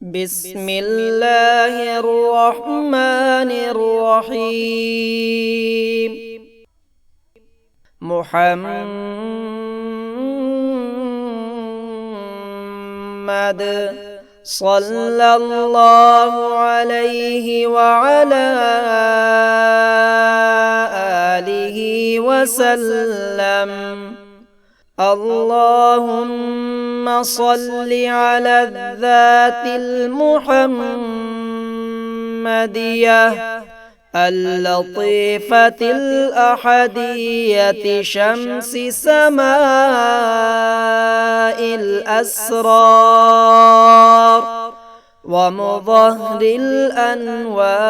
بسم الله الرحمن الرحيم. محمد صلى الله عليه وعلى آله وسلم. اللهم صل على الذات المحمدية اللطيفة الأحدية شمس سماء الأسرار ومظهر الأنوار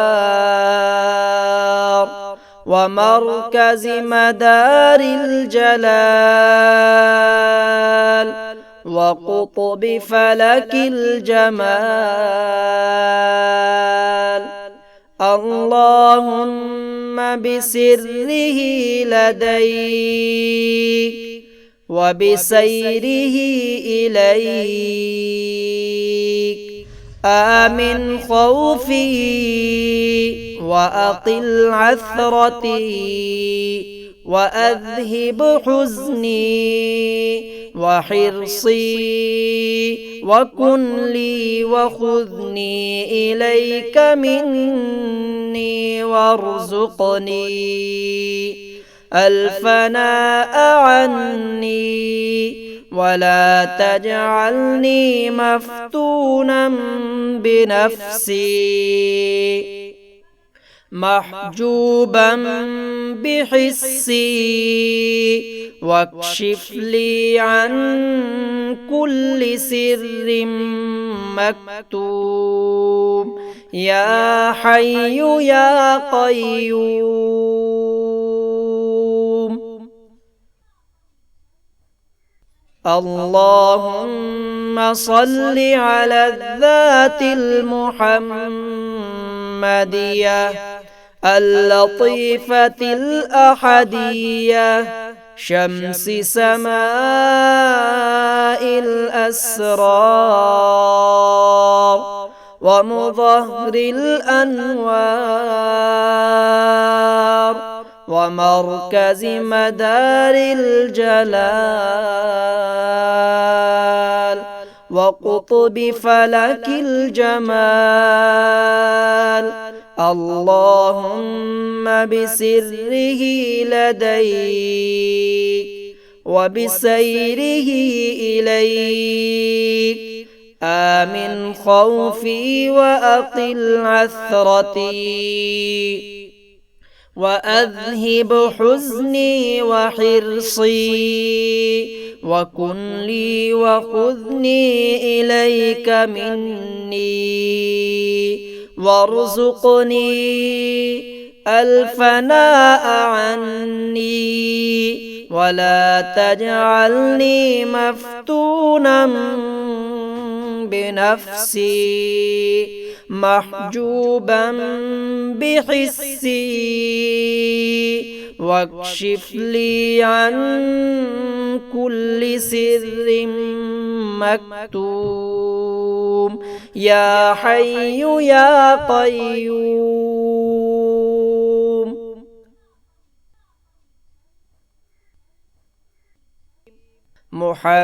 ومركز مدار الجلال وقطب فلك الجمال. اللهم بسره لديك وبسيره إليك آمن خوفي وأقل عثرتي وأذهب حزني وحرصي وكن لي وخذني إليك مني وارزقني الفناء عني ولا تجعلني مفتونا بنفسي محجوبا بحسي واكشف لي عن كل سر مكتوم يا حي يا قيوم. اللهم صل على الذات المحمدية اللطيفة الأحدية شمس سماء الأسرار ومظهر الأنوار ومركز مدار الجلال وقطب فلك الجمال. اللهم بسره لديك وبسيره إليك آمن خوفي وأقل عثرتي وأذهب حزني وحرصي وكن لي وخذني إليك مني وارزقني الفناء عني ولا تجعلني مفتونا بنفسي محجوبا بحسي واكشف لي عن كل سر مكتوم يا حي يا قيوم. محمد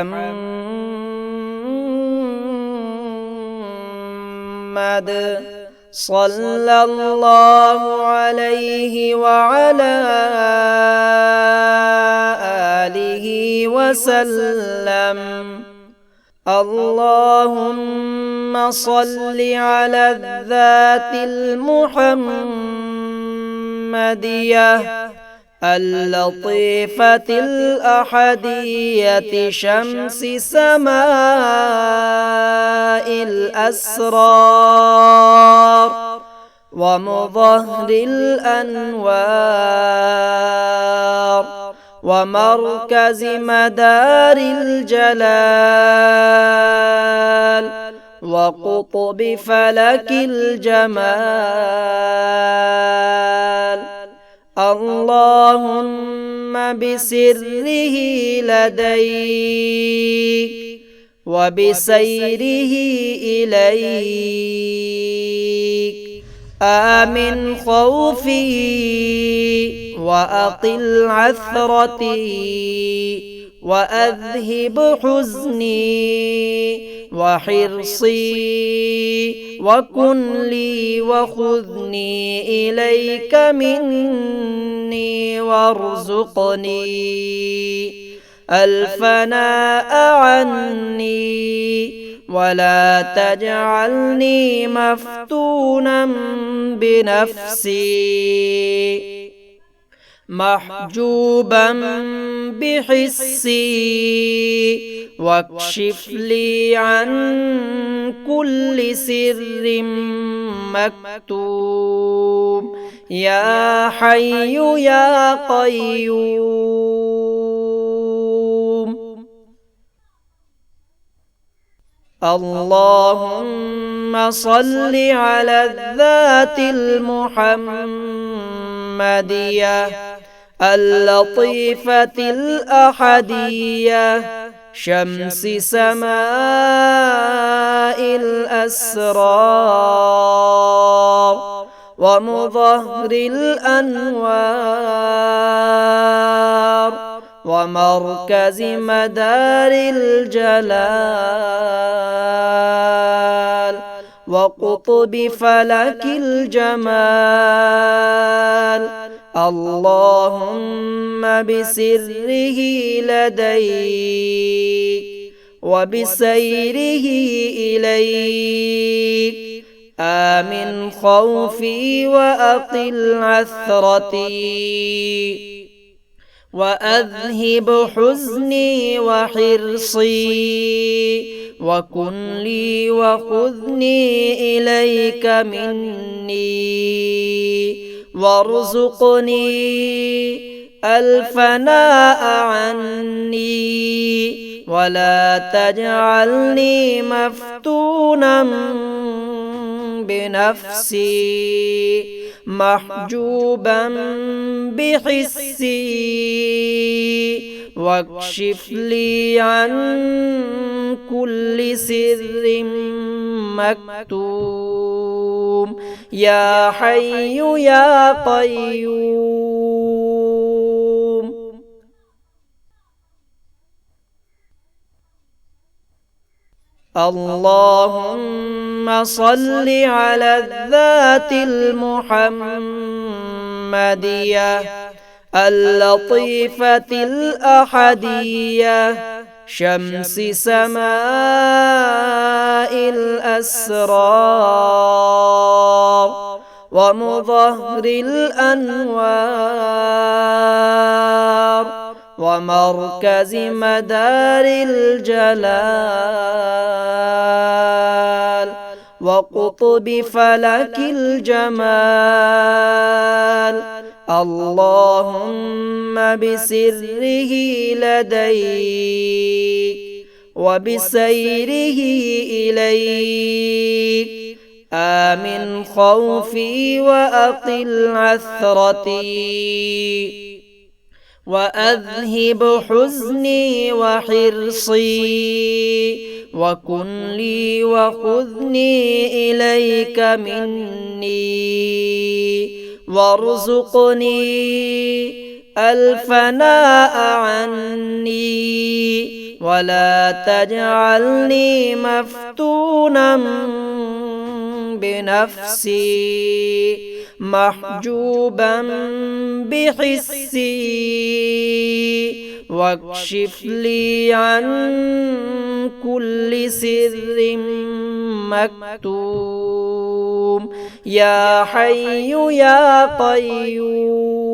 صلى الله عليه وعلى آله وسلم. اللهم صل على الذات المحمدية اللطيفة الأحدية شمس سماء الأسرار ومظهر الأنوار ومركز مدار الجلال وقطب فلك الجمال. اللهم بسره لديك وبسيره إليك. آمن خوفي وأقل عثرتي وأذهب حزني وحرصي وكن لي وخذني إليك مني وارزقني الفناء عني ولا تجعلني مفتونا بنفسي محجوبا بحسي واكشف لي عن كل سر مكتوم يا حي يا قيوم. اللهم صل على الذات المحمدية اللطيفة الأحدية شمس سماء الأسرار ومظهر الأنوار ومركز مدار الجلال وقطب فلك الجمال. اللهم بسره لديك وبسيره إليك آمن خوفي وأقل عثرتي وأذهب حزني وحرصي وكن لي وخذني إليك مني وارزقني الفناء عني ولا تجعلني مفتونا بنفسي محجوبا بحسي واكشف لي عن كل سر مكتوم يا حي يا قيوم. اللهم صل على الذات المحمدية اللطيفة الأحدية شمس سماء الأسرار ومظهر الأنوار ومركز مدار الجلال وقطب فلك الجمال. اللهم بسره لديك وبسيره إليك آمن خوفي وأقل عثرتي وأذهب حزني وحرصي وكن لي وخذني إليك مني وارزقني الفناء عني ولا تجعلني مفتونا بنفسي محجوبا بحسي واكشف لي عن كل سر مكتوم يا حي يا قيوم.